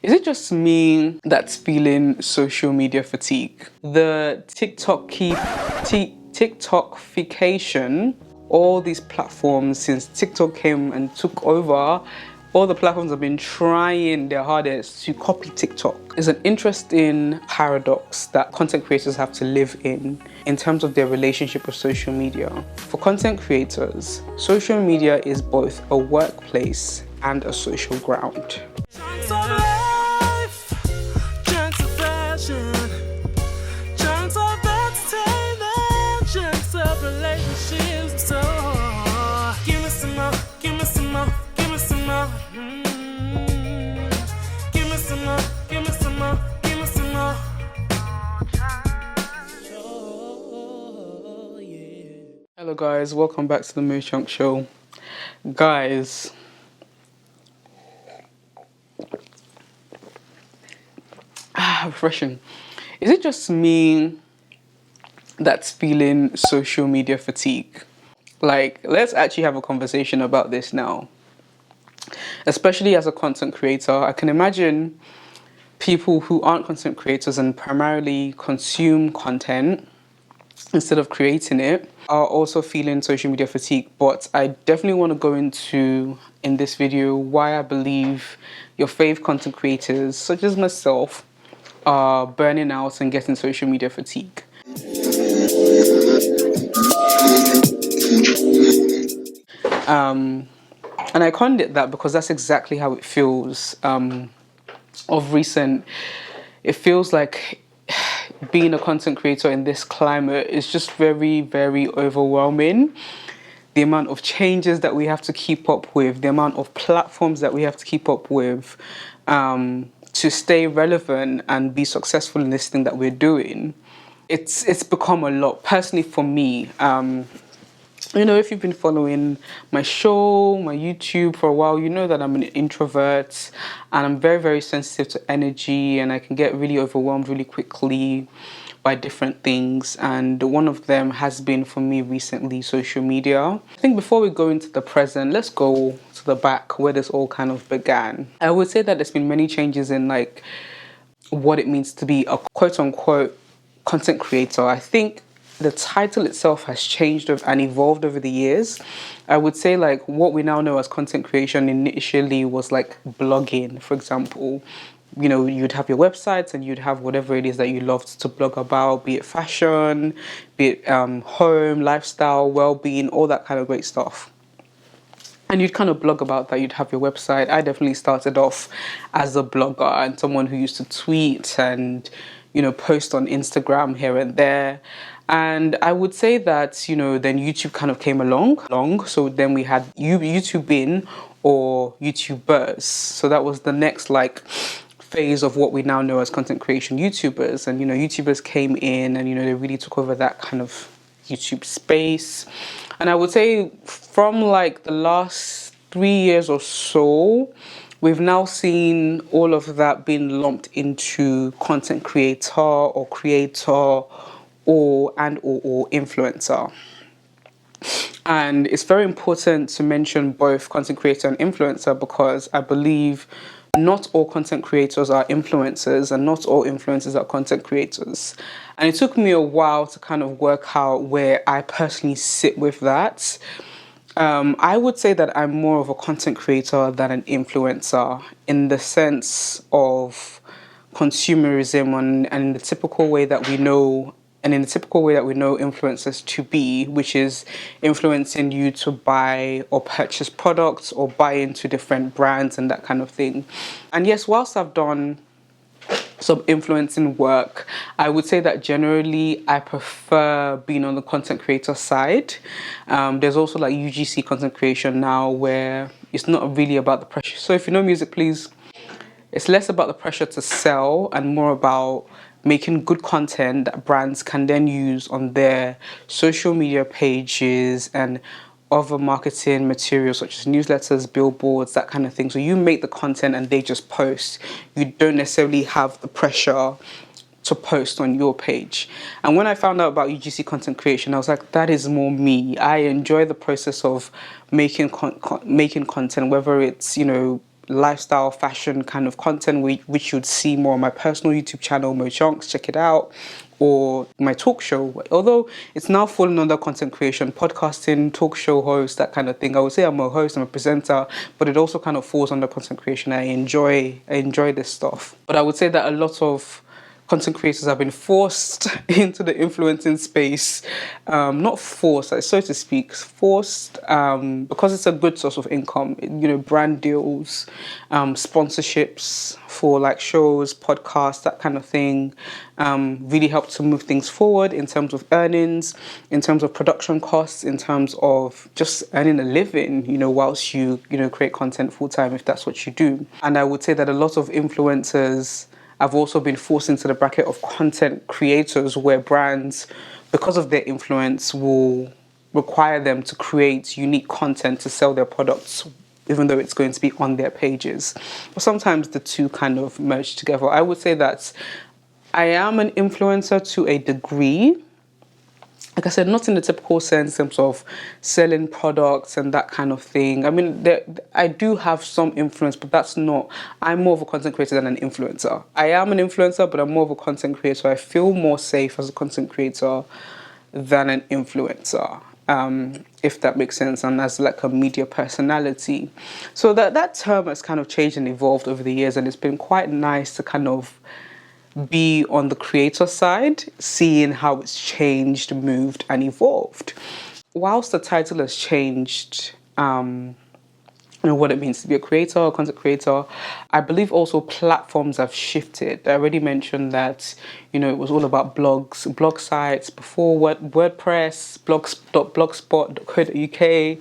Is it just me that's feeling social media fatigue? The TikTokification, all these platforms since TikTok came and took over, all the platforms have been trying their hardest to copy TikTok. It's an interesting paradox that content creators have to live in terms of their relationship with social media. For content creators, social media is both a workplace and a social ground. Hello guys, welcome back to the Mochunks show. Guys, refreshing. Is it just me that's feeling social media fatigue? Like, let's actually have a conversation about this now. Especially as a content creator, I can imagine people who aren't content creators and primarily consume content instead of creating it are also feeling social media fatigue. But I definitely want to go into, in this video, why I believe your fave content creators, such as myself, are burning out and getting social media fatigue. And I coined it that because that's exactly how it feels of recent. It feels like being a content creator in this climate is just very, very overwhelming. The amount of changes that we have to keep up with, the amount of platforms that we have to keep up with to stay relevant and be successful in this thing that we're doing. It's become a lot. Personally, for me, you know, if you've been following my show, my YouTube for a while, you know that I'm an introvert and I'm very, very sensitive to energy, and I can get really overwhelmed really quickly by different things. And one of them has been, for me recently, social media. I think before we go into the present, let's go to the back where this all kind of began. I would say that there's been many changes in like what it means to be a quote unquote content creator. I think the title itself has changed and evolved over the years. I would say like what we now know as content creation initially was like blogging, for example. You know, you'd have your websites and you'd have whatever it is that you loved to blog about, be it fashion, be it home, lifestyle, well-being, all that kind of great stuff. And you'd kind of blog about that. You'd have your website. I definitely started off as a blogger and someone who used to tweet and, you know, post on Instagram here and there. And I would say that, you know, then YouTube kind of came along. So then we had YouTubing or YouTubers. So that was the next like phase of what we now know as content creation YouTubers. And, you know, YouTubers came in and, you know, they really took over that kind of YouTube space. And I would say from like the last 3 years or so, we've now seen all of that being lumped into content creator or influencer. And it's very important to mention both content creator and influencer because I believe not all content creators are influencers and not all influencers are content creators. And it took me a while to kind of work out where I personally sit with that. I would say that I'm more of a content creator than an influencer in the sense of consumerism and in the typical way that we know influencers to be, which is influencing you to buy or purchase products or buy into different brands and that kind of thing. And yes, whilst I've done some influencing work, I would say that generally I prefer being on the content creator side. There's also like UGC content creation now where it's not really about the pressure. So if you know music, please, it's less about the pressure to sell and more about making good content that brands can then use on their social media pages and other marketing materials such as newsletters, billboards, that kind of thing. So you make the content and they just post. You don't necessarily have the pressure to post on your page. And when I found out about UGC content creation, I was like, that is more me. I enjoy the process of making content, whether it's, you know, lifestyle, fashion kind of content, which you'd see more on my personal YouTube channel, Mochunks, check it out, or my talk show. Although it's now fallen under content creation, podcasting, talk show host, that kind of thing. I would say I'm a host, I'm a presenter, but it also kind of falls under content creation. I enjoy this stuff. But I would say that a lot of content creators have been forced into the influencing space. Not forced, so to speak, forced because it's a good source of income. You know, brand deals, sponsorships for like shows, podcasts, that kind of thing. Really help to move things forward in terms of earnings, in terms of production costs, in terms of just earning a living, you know, whilst you create content full time, if that's what you do. And I would say that a lot of influencers have also been forced into the bracket of content creators, where brands, because of their influence, will require them to create unique content to sell their products, even though it's going to be on their pages. But sometimes the two kind of merge together. I would say that I am an influencer to a degree. Like I said, not in the typical sense in terms of selling products and that kind of thing. I mean, I do have some influence, but that's not... I'm more of a content creator than an influencer. I am an influencer, but I'm more of a content creator. I feel more safe as a content creator than an influencer, if that makes sense, and as like a media personality. So that term has kind of changed and evolved over the years, and it's been quite nice to kind of be on the creator side, seeing how it's changed, moved, and evolved. Whilst the title has changed, what it means to be a creator, a content creator, I believe also platforms have shifted. I already mentioned that, it was all about blogs, blog sites before WordPress, blogspot.co.uk,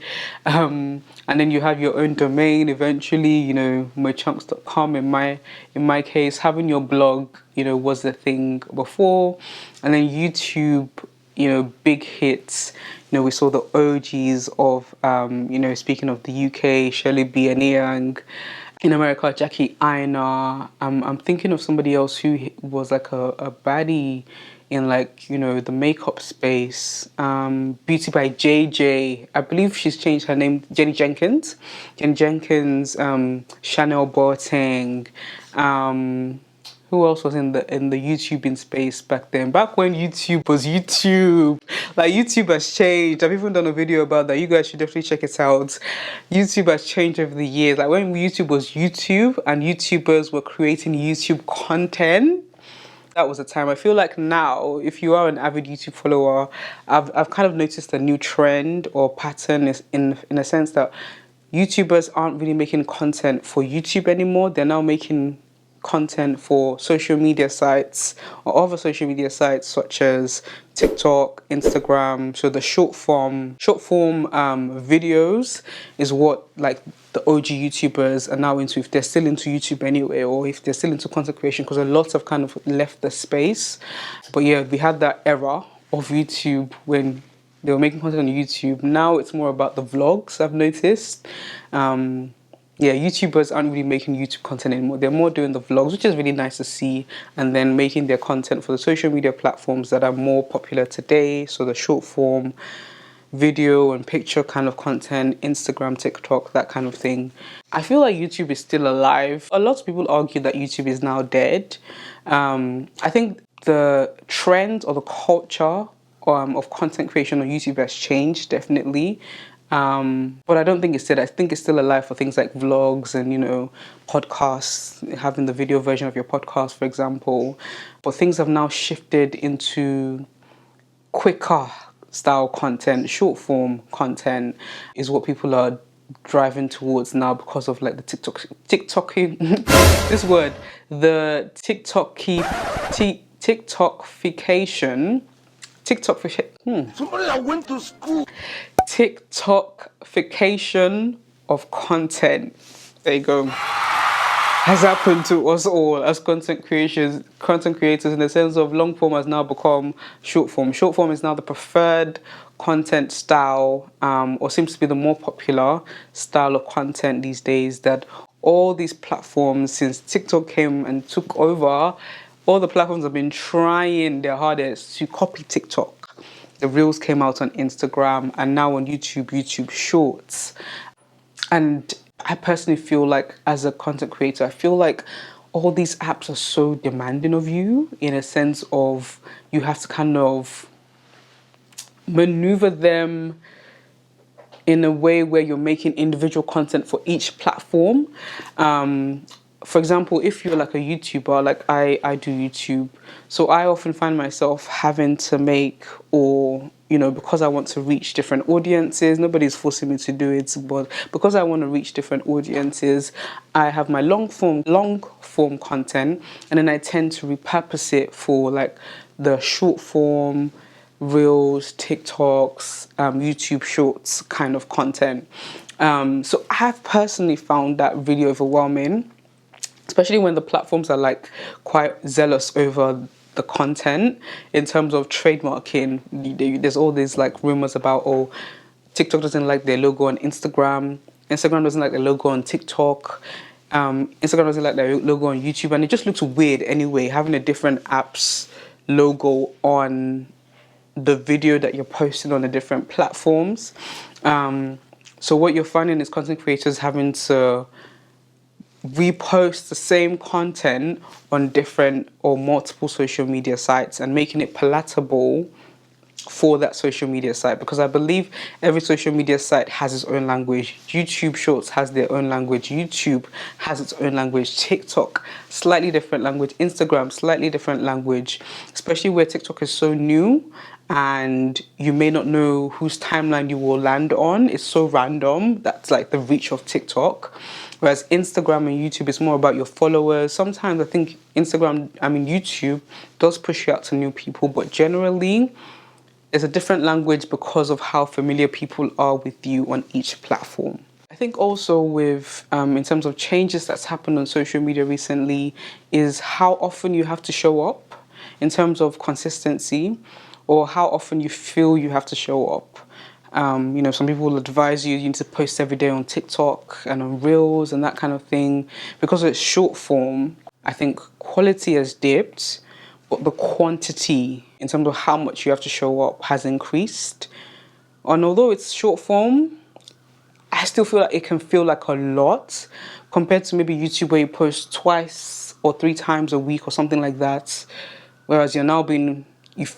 and then you have your own domain eventually, mochunks.com in my case. Having your blog, was the thing before, and then YouTube, big hits. We saw the OGs of, speaking of the UK, Shirley B. and Young. In America, Jackie Aina. I'm thinking of somebody else who was like a baddie in the makeup space. Beauty by JJ. I believe she's changed her name. Jenny Jenkins. Chanel Boateng. Who else was in the YouTubing space back then? Back when YouTube was YouTube. Like, YouTube has changed. I've even done a video about that. You guys should definitely check it out. YouTube has changed over the years. Like, when YouTube was YouTube and YouTubers were creating YouTube content, that was the time. I feel like now, if you are an avid YouTube follower, I've kind of noticed a new trend or pattern is in a sense that YouTubers aren't really making content for YouTube anymore. They're now making content for social media sites or other social media sites such as TikTok, Instagram. So the short form videos is what like the OG YouTubers are now into, if they're still into YouTube anyway, or if they're still into content creation, because a lot have kind of left the space. But yeah, we had that era of YouTube when they were making content on YouTube. Now it's more about the vlogs, I've noticed. YouTubers aren't really making YouTube content anymore. They're more doing the vlogs, which is really nice to see, and then making their content for the social media platforms that are more popular today. So the short form video and picture kind of content, Instagram, TikTok, that kind of thing. I feel like YouTube is still alive. A lot of people argue that YouTube is now dead. I think the trend or the culture of content creation on YouTube has changed, definitely. But I don't think it's dead. I think it's still alive for things like vlogs and, podcasts, having the video version of your podcast, for example. But things have now shifted into quicker style content. Short form content is what people are driving towards now because of like the TikToking this word, the TikTokification. Somebody that went to school. TikTokification of content. There you go. Has happened to us all as content creators, in the sense of long form has now become short form. Short form is now the preferred content style, or seems to be the more popular style of content these days, that all these platforms, since TikTok came and took over, all the platforms have been trying their hardest to copy TikTok. The Reels came out on Instagram and now on YouTube Shorts. And I personally feel like, as a content creator, I feel like all these apps are so demanding of you, in a sense of you have to kind of maneuver them in a way where you're making individual content for each platform. For example, if you're like a YouTuber, like I do YouTube, so I often find myself having to make, or because I want to reach different audiences, nobody's forcing me to do it, but because I want to reach different audiences, I have my long form content, and then I tend to repurpose it for like the short form, Reels, TikToks, YouTube Shorts kind of content. So I have personally found that really overwhelming, especially when the platforms are like quite zealous over the content in terms of trademarking. There's all these like rumors about, oh, TikTok doesn't like their logo on Instagram, Instagram doesn't like their logo on TikTok, Instagram doesn't like their logo on YouTube, and it just looks weird anyway, having a different app's logo on the video that you're posting on the different platforms. So what you're finding is content creators having to repost the same content on different or multiple social media sites and making it palatable for that social media site, because I believe every social media site has its own language. YouTube Shorts has their own language, YouTube has its own language, TikTok slightly different language, Instagram slightly different language, especially where TikTok is so new and you may not know whose timeline you will land on. It's so random. That's like the reach of TikTok. Whereas Instagram and YouTube is more about your followers. Sometimes I think YouTube does push you out to new people, but generally it's a different language because of how familiar people are with you on each platform. I think also with, in terms of changes that's happened on social media recently, is how often you have to show up in terms of consistency, or how often you feel you have to show up. Some people will advise you need to post every day on TikTok and on Reels and that kind of thing. Because it's short form, I think quality has dipped, but the quantity in terms of how much you have to show up has increased. And although it's short form, I still feel like it can feel like a lot compared to maybe YouTube, where you post twice or 3 times a week or something like that. Whereas you're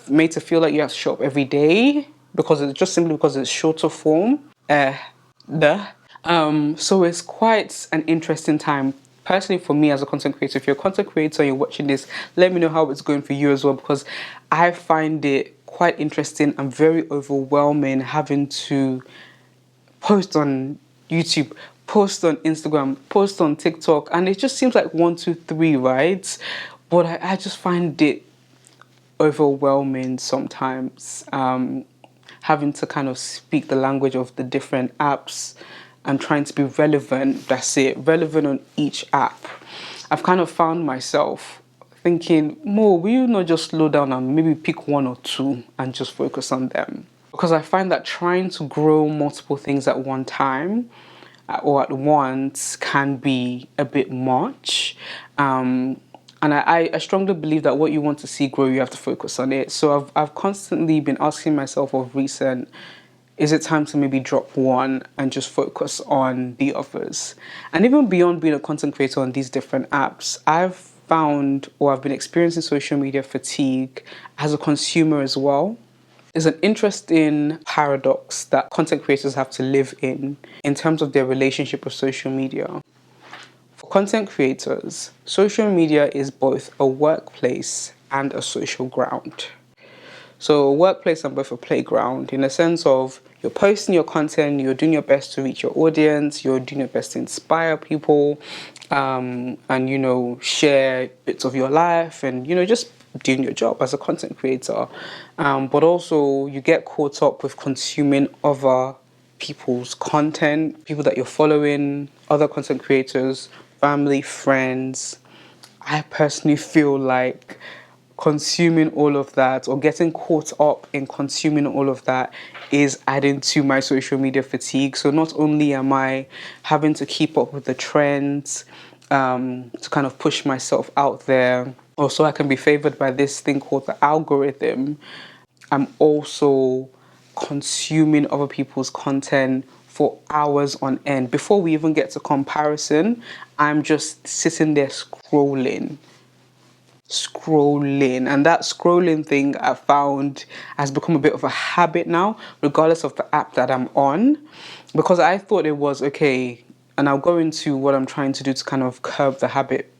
made to feel like you have to show up every day because it's shorter form. So it's quite an interesting time. Personally, for me as a content creator, if you're a content creator and you're watching this, let me know how it's going for you as well, because I find it quite interesting and very overwhelming having to post on YouTube, post on Instagram, post on TikTok, and it just seems like 1, 2, 3, right? But I just find it overwhelming sometimes, having to kind of speak the language of the different apps and trying to be relevant. That's it, relevant on each app. I've kind of found myself thinking, Mo, will you not just slow down and maybe pick 1 or 2 and just focus on them? Because I find that trying to grow multiple things at one time or at once can be a bit much. And I strongly believe that what you want to see grow, you have to focus on it. So I've constantly been asking myself of recent, is it time to maybe drop 1 and just focus on the others? And even beyond being a content creator on these different apps, I've found, or I've been experiencing, social media fatigue as a consumer as well. There's an interesting paradox that content creators have to live in terms of their relationship with social media. For content creators, social media is both a workplace and a social ground. So a workplace and both a playground, in the sense of you're posting your content, you're doing your best to reach your audience, you're doing your best to inspire people, and share bits of your life, and just doing your job as a content creator. But also you get caught up with consuming other people's content, people that you're following, other content creators, family, friends. I personally feel like consuming all of that, or getting caught up in consuming all of that, is adding to my social media fatigue. So not only am I having to keep up with the trends, to kind of push myself out there, also I can be favored by this thing called the algorithm, I'm also consuming other people's content for hours on end. Before we even get to comparison, I'm just sitting there scrolling. And that scrolling thing I found has become a bit of a habit now, regardless of the app that I'm on, because I thought it was okay, and I'll go into what I'm trying to do to kind of curb the habit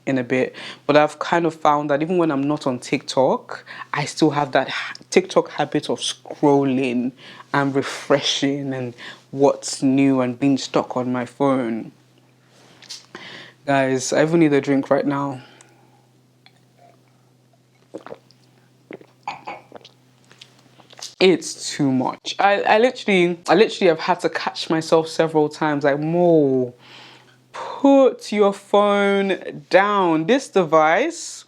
in a bit. But I've kind of found that even when I'm not on TikTok, I still have that TikTok habit of scrolling and refreshing and what's new and being stuck on my phone. Guys, I even need a drink right now. It's too much. I literally have had to catch myself several times, like, Mo, put your phone down. This device,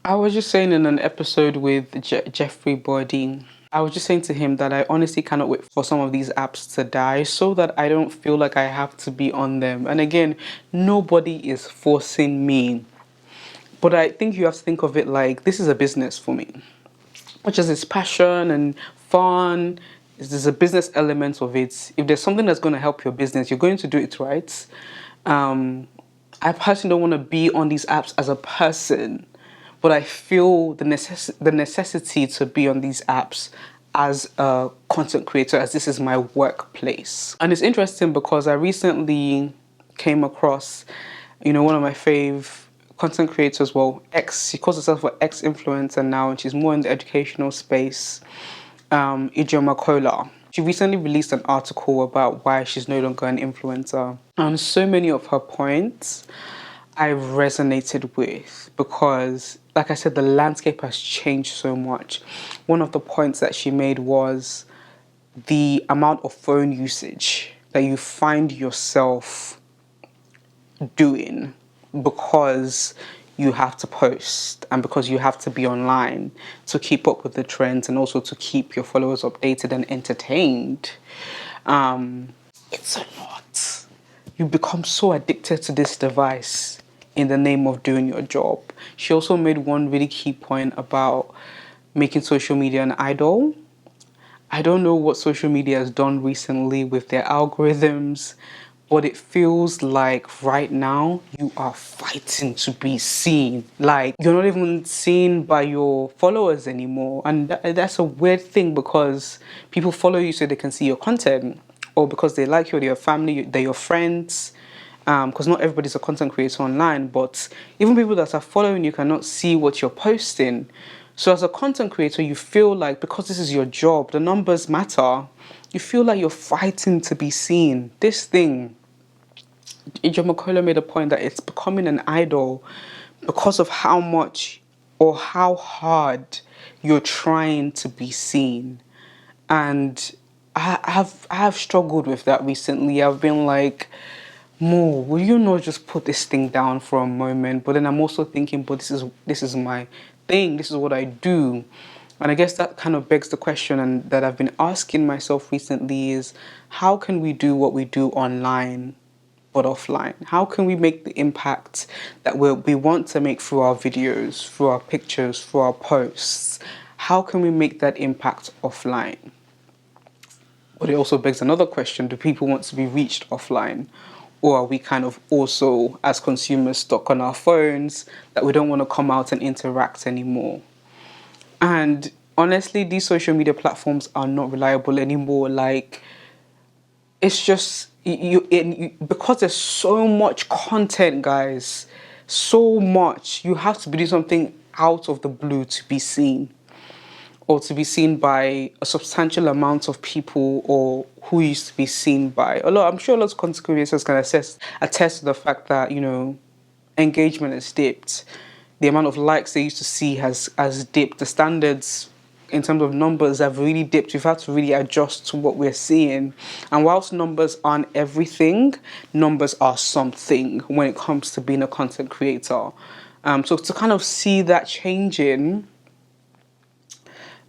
I was just saying in an episode with Jeffrey Bodine, I was just saying to him that I honestly cannot wait for some of these apps to die so that I don't feel like I have to be on them. And again, nobody is forcing me. But I think you have to think of it like this is a business for me, which is its passion and fun. There's a business element of it. If there's something that's going to help your business, you're going to do it right. I personally don't want to be on these apps as a person, but I feel the necessity to be on these apps as a content creator, as this is my workplace. And it's interesting because I recently came across, one of my fave content creators, she calls herself an ex-influencer now, and she's more in the educational space, Ijeoma. She recently released an article about why she's no longer an influencer. And so many of her points I resonated with because, like I said, the landscape has changed so much. One of the points that she made was the amount of phone usage that you find yourself doing because you have to post and because you have to be online to keep up with the trends and also to keep your followers updated and entertained. It's a lot. You become so addicted to this device in the name of doing your job. She also made one really key point about making social media an idol. I don't know what social media has done recently with their algorithms, but it feels like right now you are fighting to be seen. Like you're not even seen by your followers anymore. And that's a weird thing because people follow you so they can see your content, or because they like you, they're your family, they're your friends. Because not everybody's a content creator online, but even people that are following you cannot see what you're posting. So as a content creator, you feel like because this is your job, the numbers matter. You feel like you're fighting to be seen. This thing, Ijeoma made a point that it's becoming an idol because of how much or how hard you're trying to be seen. And I have struggled with that recently. I've been like, Mo, will you not just put this thing down for a moment? But then I'm also thinking, but this is my thing. This is what I do. And I guess that kind of begs the question, and that I've been asking myself recently, is how can we do what we do online but offline? How can we make the impact that we want to make through our videos, through our pictures, through our posts? How can we make that impact offline? But it also begs another question: do people want to be reached offline? Or are we kind of also, as consumers, stuck on our phones that we don't want to come out and interact anymore? And honestly, these social media platforms are not reliable anymore. Like, it's just, because there's so much content, guys, so much, you have to be doing something out of the blue to be seen, or to be seen by a substantial amount of people, or who used to be seen by a lot. I'm sure lots of content creators can attest to the fact that, engagement has dipped. The amount of likes they used to see has dipped. The standards in terms of numbers have really dipped. We've had to really adjust to what we're seeing. And whilst numbers aren't everything, numbers are something when it comes to being a content creator. So to kind of see that changing,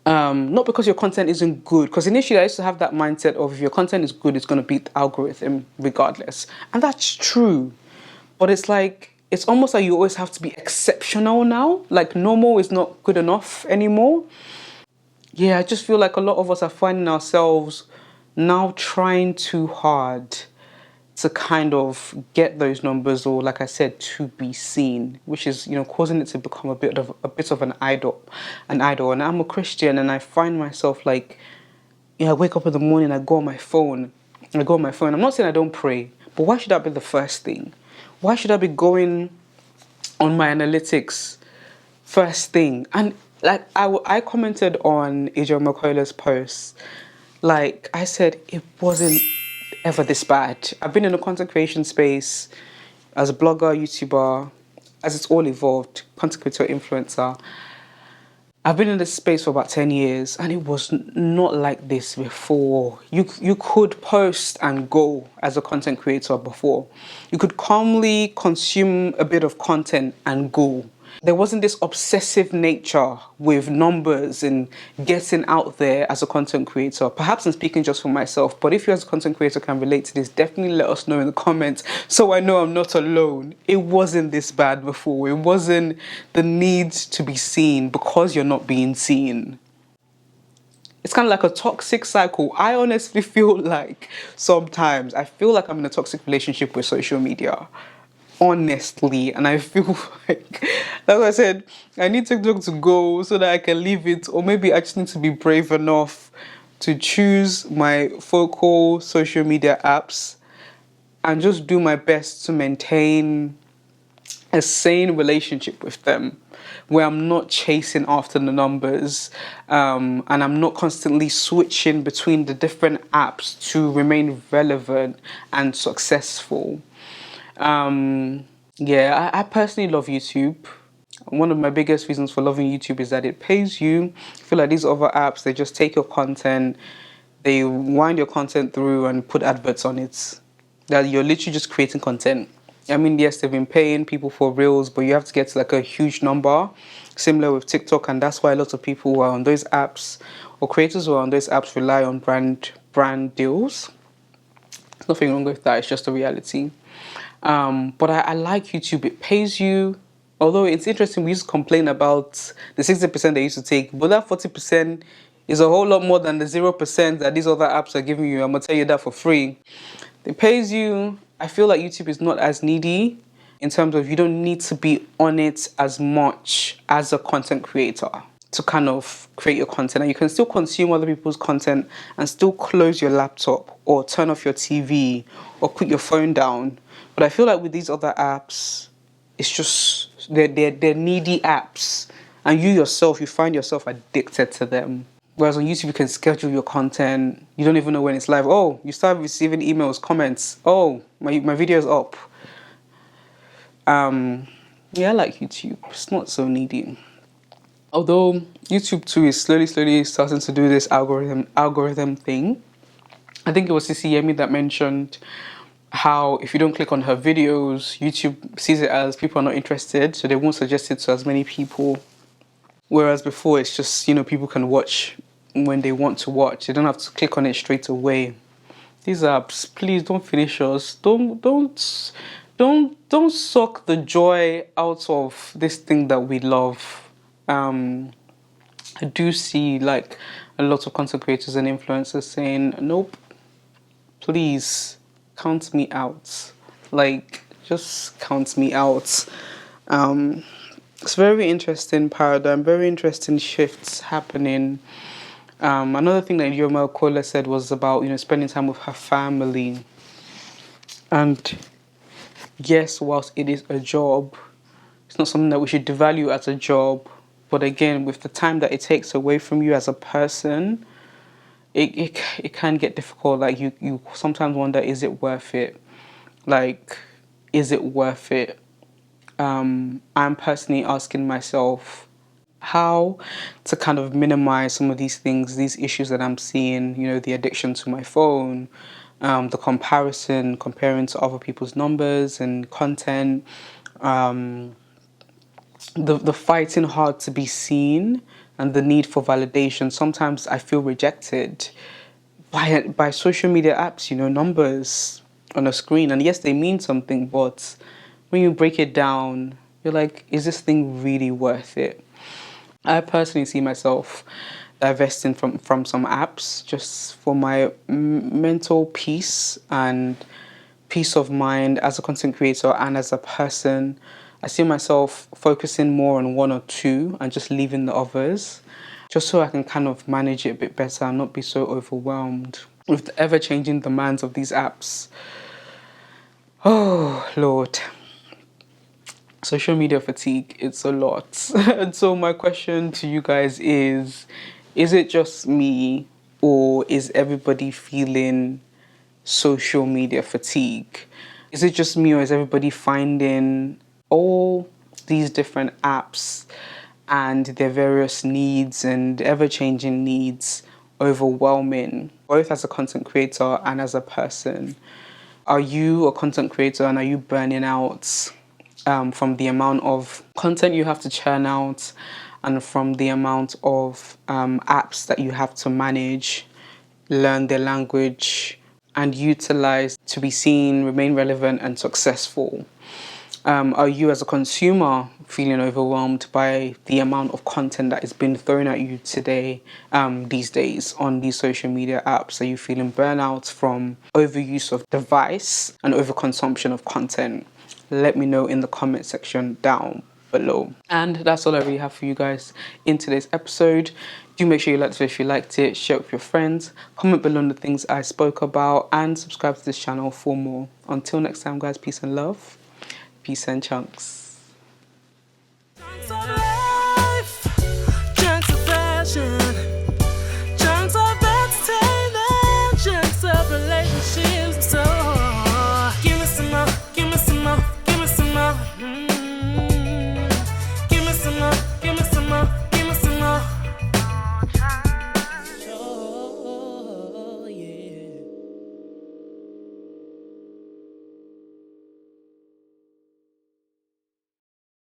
not because your content isn't good, because initially I used to have that mindset of if your content is good, it's going to beat the algorithm regardless. And that's true. But it's like, it's almost like you always have to be exceptional now. Like normal is not good enough anymore. Yeah, I just feel like a lot of us are finding ourselves now trying too hard to kind of get those numbers, or like I said, to be seen, which is, you know, causing it to become a bit of an idol, And I'm a Christian, and I find myself like, you know, I wake up in the morning, I go on my phone. I'm not saying I don't pray, but why should that be the first thing? Why should I be going on my analytics first thing? And like I commented on Adrian McCullough's post. Like I said, it wasn't ever this bad. I've been in the content creation space as a blogger, YouTuber, as it's all evolved, content creator, influencer. I've been in this space for about 10 years, and it was not like this before. You could post and go as a content creator before. You could calmly consume a bit of content and go. There wasn't this obsessive nature with numbers and getting out there as a content creator. Perhaps I'm speaking just for myself, but if you as a content creator can relate to this, definitely let us know in the comments so I know I'm not alone. It wasn't this bad before. It wasn't the need to be seen because you're not being seen. It's kind of like a toxic cycle. I honestly feel like sometimes I feel like I'm in a toxic relationship with social media. Honestly, and I feel like I said, I need TikTok to go so that I can leave it, or maybe I just need to be brave enough to choose my focal social media apps and just do my best to maintain a sane relationship with them, where I'm not chasing after the numbers, and I'm not constantly switching between the different apps to remain relevant and successful. Yeah, I personally love YouTube. One of my biggest reasons for loving YouTube is that it pays you. I feel like these other apps, they just take your content, they wind your content through and put adverts on it. That you're literally just creating content. I mean, yes, they've been paying people for reels, but you have to get to like a huge number, similar with TikTok, and that's why a lot of people who are on those apps, or creators who are on those apps, rely on brand deals. There's nothing wrong with that, it's just a reality. But I like YouTube. It pays you. Although it's interesting, we used to complain about the 60% they used to take, but that 40% is a whole lot more than the 0% that these other apps are giving you. I'm gonna tell you that for free. It pays you. I feel like YouTube is not as needy in terms of you don't need to be on it as much as a content creator to kind of create your content, and you can still consume other people's content and still close your laptop or turn off your TV or put your phone down. But I feel like with these other apps, it's just they're needy apps, and you find yourself addicted to them. Whereas on YouTube, you can schedule your content. You don't even know when it's live. Oh, you start receiving emails, comments. Oh, my video is up. Yeah, I like YouTube. It's not so needy. Although YouTube too is slowly starting to do this algorithm thing. I think it was Sisi Yemi that mentioned how if you don't click on her videos, YouTube sees it as people are not interested, so they won't suggest it to as many people. Whereas before, it's just, you know, people can watch when they want to watch. They don't have to click on it straight away. These apps, please don't finish us. Don't suck the joy out of this thing that we love. I do see like a lot of content creators and influencers saying, nope, please count me out. Like, just count me out. It's very interesting paradigm, very interesting shifts happening. Another thing that Yoma Kola said was about, you know, spending time with her family. And yes, whilst it is a job, it's not something that we should devalue as a job. But again, with the time that it takes away from you as a person, it can get difficult. Like you sometimes wonder, is it worth it? Like, is it worth it? I'm personally asking myself how to kind of minimize some of these things, these issues that I'm seeing, you know, the addiction to my phone, the comparing to other people's numbers and content, the fighting hard to be seen and the need for validation. Sometimes I feel rejected by social media apps, you know, numbers on a screen. And yes, they mean something, but when you break it down, you're like, is this thing really worth it? I personally see myself divesting from some apps just for my mental peace and peace of mind as a content creator and as a person. I see myself focusing more on one or two and just leaving the others, just so I can kind of manage it a bit better and not be so overwhelmed with the ever-changing demands of these apps. Oh, Lord. Social media fatigue, it's a lot. And so my question to you guys is it just me, or is everybody feeling social media fatigue? Is it just me, or is everybody finding all these different apps and their various needs and ever-changing needs overwhelming, both as a content creator and as a person? Are you a content creator and are you burning out from the amount of content you have to churn out and from the amount of apps that you have to manage, learn their language, and utilize to be seen, remain relevant and successful? Are you as a consumer feeling overwhelmed by the amount of content that is being thrown at you today, these days on these social media apps? Are you feeling burnout from overuse of device and overconsumption of content? Let me know in the comment section down below. And that's all I really have for you guys in today's episode. Do make sure you like this video if you liked it, share it with your friends, comment below on the things I spoke about, and subscribe to this channel for more. Until next time, guys, peace and love. Peace and chunks.